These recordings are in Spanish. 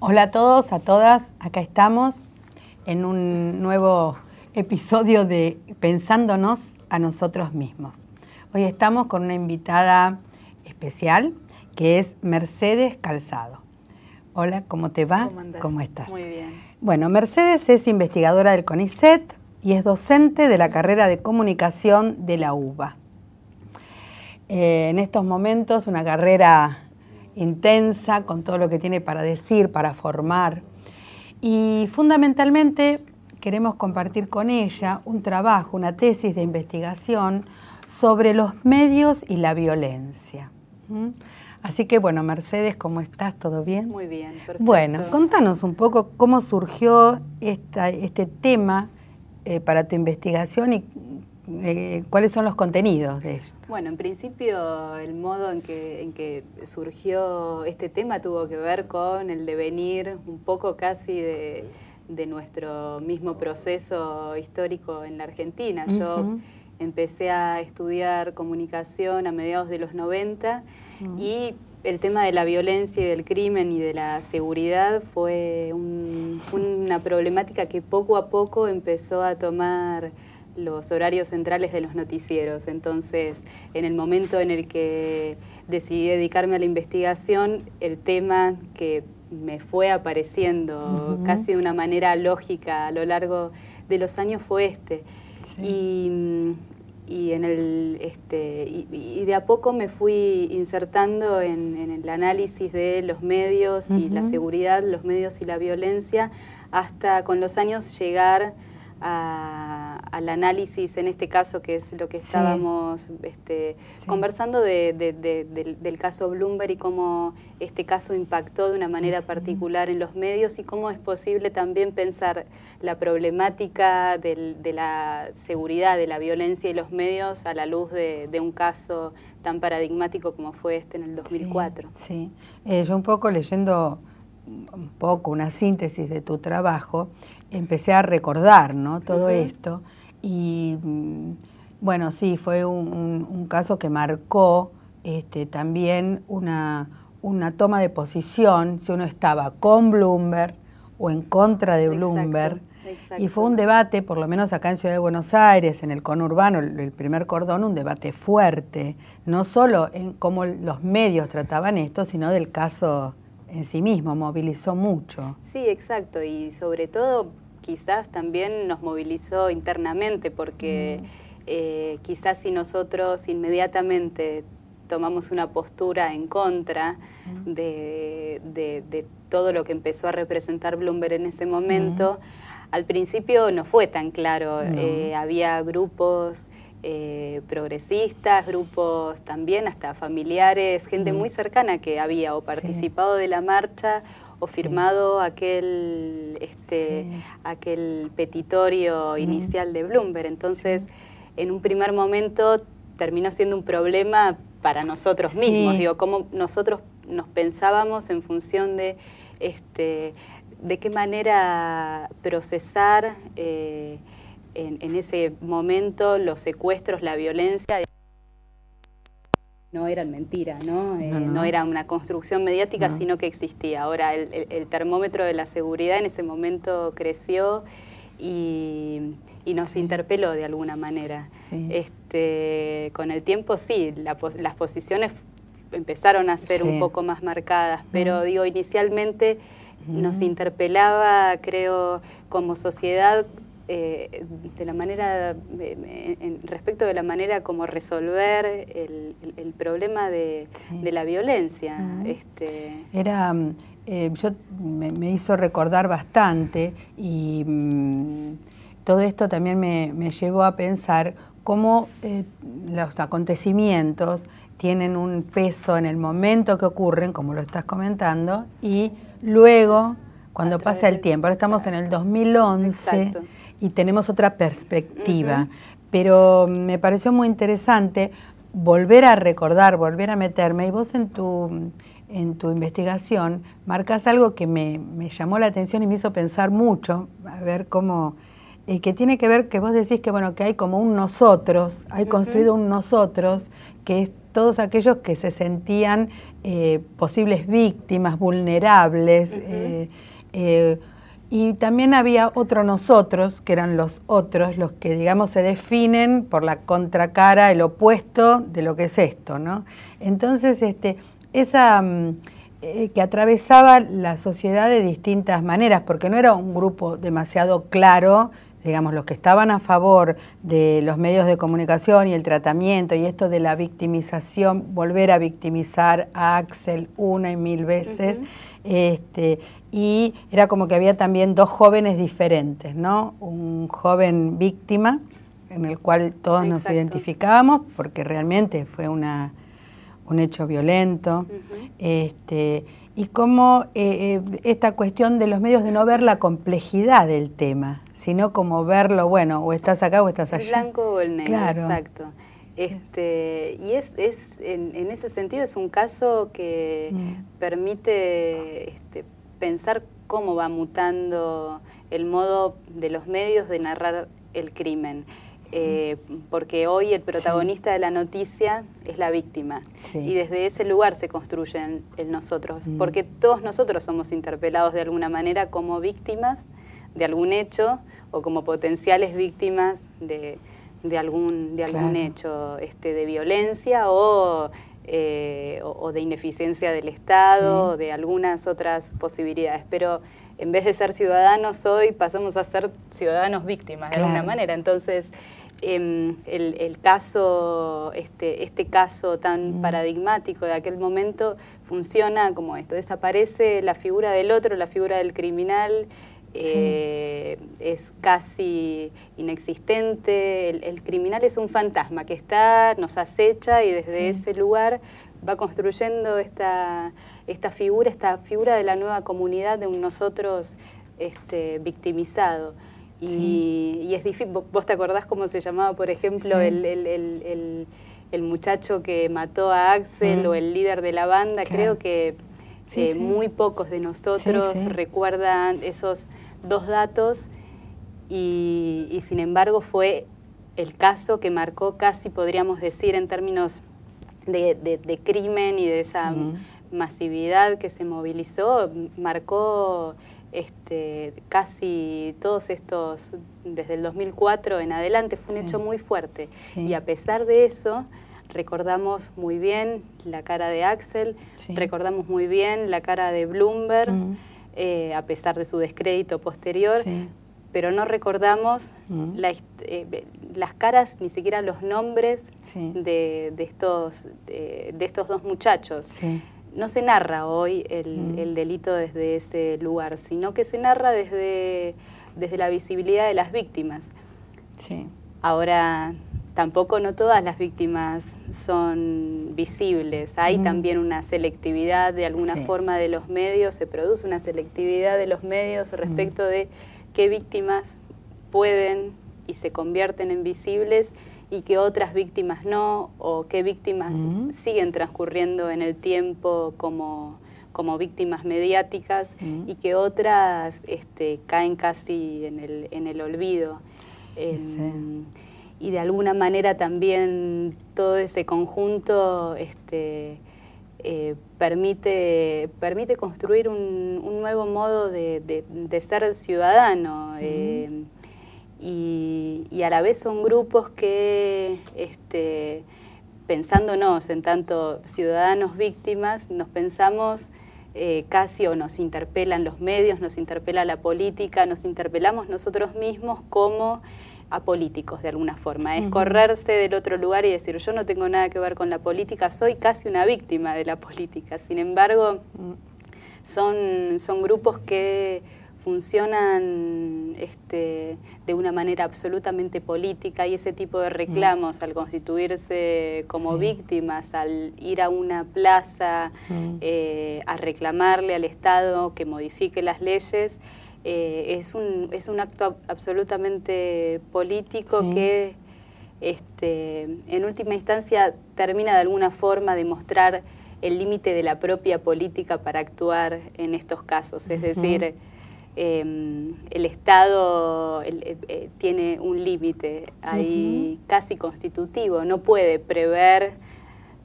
Hola a todos, a todas, acá estamos en un nuevo episodio de Pensándonos a nosotros mismos. Hoy estamos con una invitada especial que es Mercedes Calzado. Hola, ¿cómo te va? ¿Cómo andás? ¿Cómo estás? Muy bien. Bueno, Mercedes es investigadora del CONICET y es docente de la carrera de comunicación de la UBA. En estos momentos una carrera intensa, con todo lo que tiene para decir, para formar. Y fundamentalmente queremos compartir con ella un trabajo, una tesis de investigación sobre los medios y la violencia. Así que bueno, Mercedes, ¿cómo estás? ¿Todo bien? Muy bien, perfecto. Bueno, contanos un poco cómo surgió este tema para tu investigación y cuáles son los contenidos de esto. Bueno, en principio el modo en que surgió este tema tuvo que ver con el devenir un poco casi de nuestro mismo proceso histórico en la Argentina. Yo empecé a estudiar comunicación a mediados de los 90 y el tema de la violencia y del crimen y de la seguridad fue una problemática que poco a poco empezó a tomar los horarios centrales de los noticieros. Entonces, en el momento en el que decidí dedicarme a la investigación, el tema que me fue apareciendo casi de una manera lógica a lo largo de los años fue este. Sí. Y de a poco me fui insertando en el análisis de los medios y la seguridad, los medios y la violencia, hasta con los años llegar al análisis, en este caso, que es lo que estábamos conversando del caso Bloomberg y cómo este caso impactó de una manera particular en los medios y cómo es posible también pensar la problemática de la seguridad, de la violencia y los medios a la luz de un caso tan paradigmático como fue este en el 2004. Sí. Yo un poco leyendo una síntesis de tu trabajo, empecé a recordar, ¿no?, todo esto y bueno, sí, fue un caso que marcó también una toma de posición, si uno estaba con Bloomberg o en contra de Bloomberg. Exacto. Y fue un debate, por lo menos acá en Ciudad de Buenos Aires, en el conurbano, el primer cordón, un debate fuerte, no solo en cómo los medios trataban esto, sino del caso en sí mismo, movilizó mucho. Sí, exacto, y sobre todo quizás también nos movilizó internamente, porque quizás si nosotros inmediatamente tomamos una postura en contra de todo lo que empezó a representar Bloomberg en ese momento, al principio no fue tan claro, había grupos progresistas, grupos también hasta familiares, gente muy cercana que había o participado de la marcha o firmado aquel petitorio inicial de Bloomberg. Entonces, en un primer momento terminó siendo un problema para nosotros mismos, digo, cómo nosotros nos pensábamos en función de qué manera procesar en ese momento los secuestros, la violencia. No eran mentira, ¿no? No era una construcción mediática, sino que existía. Ahora, el termómetro de la seguridad en ese momento creció y nos interpeló de alguna manera. Con el tiempo, sí, las posiciones empezaron a ser un poco más marcadas, pero digo, inicialmente nos interpelaba, creo, como sociedad, de la manera respecto de la manera como resolver el problema de la violencia. Me hizo recordar bastante y todo esto también me llevó a pensar cómo los acontecimientos tienen un peso en el momento que ocurren, como lo estás comentando, y luego cuando pasa el tiempo. Ahora estamos en el 2011 y tenemos otra perspectiva, pero me pareció muy interesante volver a recordar, volver a meterme, y vos en tu investigación marcás algo que me llamó la atención y me hizo pensar mucho, a ver cómo que tiene que ver, que vos decís que, bueno, que hay como un nosotros, hay construido un nosotros, que es todos aquellos que se sentían posibles víctimas, vulnerables, y también había otro nosotros, que eran los otros, los que, digamos, se definen por la contracara, el opuesto de lo que es esto, ¿no? Entonces, esa que atravesaba la sociedad de distintas maneras, porque no era un grupo demasiado claro, digamos, los que estaban a favor de los medios de comunicación y el tratamiento y esto de la victimización, volver a victimizar a Axel una y mil veces, y era como que había también dos jóvenes diferentes, ¿no? Un joven víctima, en el cual todos nos identificábamos, porque realmente fue un hecho violento, y cómo esta cuestión de los medios de no ver la complejidad del tema, sino como verlo, bueno, o estás acá o estás allá. El blanco o el negro, claro. Exacto. Y en ese sentido es un caso que permite pensar cómo va mutando el modo de los medios de narrar el crimen. Porque hoy el protagonista de la noticia es la víctima, y desde ese lugar se construye el nosotros, porque todos nosotros somos interpelados de alguna manera como víctimas de algún hecho o como potenciales víctimas de algún hecho de violencia o de ineficiencia del Estado, o de algunas otras posibilidades, pero en vez de ser ciudadanos hoy pasamos a ser ciudadanos víctimas de alguna manera. Entonces el caso, este caso tan paradigmático de aquel momento funciona como esto: desaparece la figura del otro, la figura del criminal, es casi inexistente. El criminal es un fantasma que nos acecha, y desde ese lugar va construyendo esta figura de la nueva comunidad, de un nosotros victimizado. Y es difícil. ¿Vos te acordás cómo se llamaba, por ejemplo, el muchacho que mató a Axel, o el líder de la banda? Creo que muy pocos de nosotros recuerdan esos dos datos, y sin embargo fue el caso que marcó, casi podríamos decir, en términos de crimen y de esa masividad que se movilizó, marcó casi todos estos, desde el 2004 en adelante. Fue un hecho muy fuerte, y a pesar de eso recordamos muy bien la cara de Axel, recordamos muy bien la cara de Bloomberg, a pesar de su descrédito posterior, pero no recordamos las caras, ni siquiera los nombres de estos dos muchachos. No se narra hoy el delito desde ese lugar, sino que se narra desde la visibilidad de las víctimas. Ahora, tampoco no todas las víctimas son visibles. Hay también una selectividad de alguna forma de los medios, se produce una selectividad de los medios respecto de qué víctimas pueden y se convierten en visibles y que otras víctimas no, o qué víctimas siguen transcurriendo en el tiempo como víctimas mediáticas, y que otras caen casi en el olvido. Y de alguna manera también todo ese conjunto permite construir un nuevo modo de ser ciudadano, y a la vez son grupos que, pensándonos en tanto ciudadanos víctimas, nos pensamos casi, o nos interpelan los medios, nos interpela la política, nos interpelamos nosotros mismos como apolíticos de alguna forma. Es correrse del otro lugar y decir: yo no tengo nada que ver con la política, soy casi una víctima de la política. Sin embargo, son grupos que funcionan de una manera absolutamente política, y ese tipo de reclamos al constituirse como víctimas, al ir a una plaza a reclamarle al Estado que modifique las leyes, es un acto absolutamente político que en última instancia termina de alguna forma de mostrar el límite de la propia política para actuar en estos casos. Es decir, el Estado tiene un límite ahí casi constitutivo, no puede prever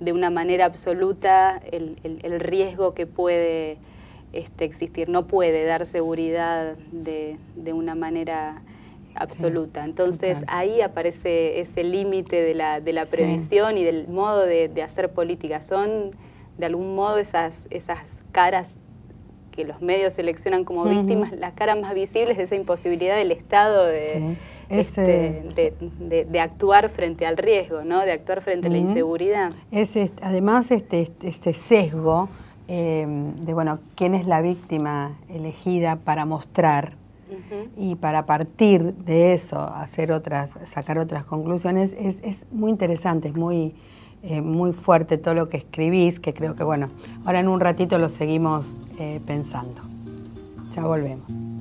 de una manera absoluta el riesgo que puede existir, no puede dar seguridad de una manera absoluta. Entonces ahí aparece ese límite de la previsión y del modo de hacer política. Son de algún modo esas caras que los medios seleccionan como víctimas, las caras más visibles de esa imposibilidad del Estado de actuar frente al riesgo, ¿no? De actuar frente a la inseguridad. Además, este sesgo de, bueno, quién es la víctima elegida para mostrar y para partir de eso sacar otras conclusiones, es muy interesante, es muy fuerte todo lo que escribís, que creo que, bueno, ahora en un ratito lo seguimos pensando. Ya volvemos.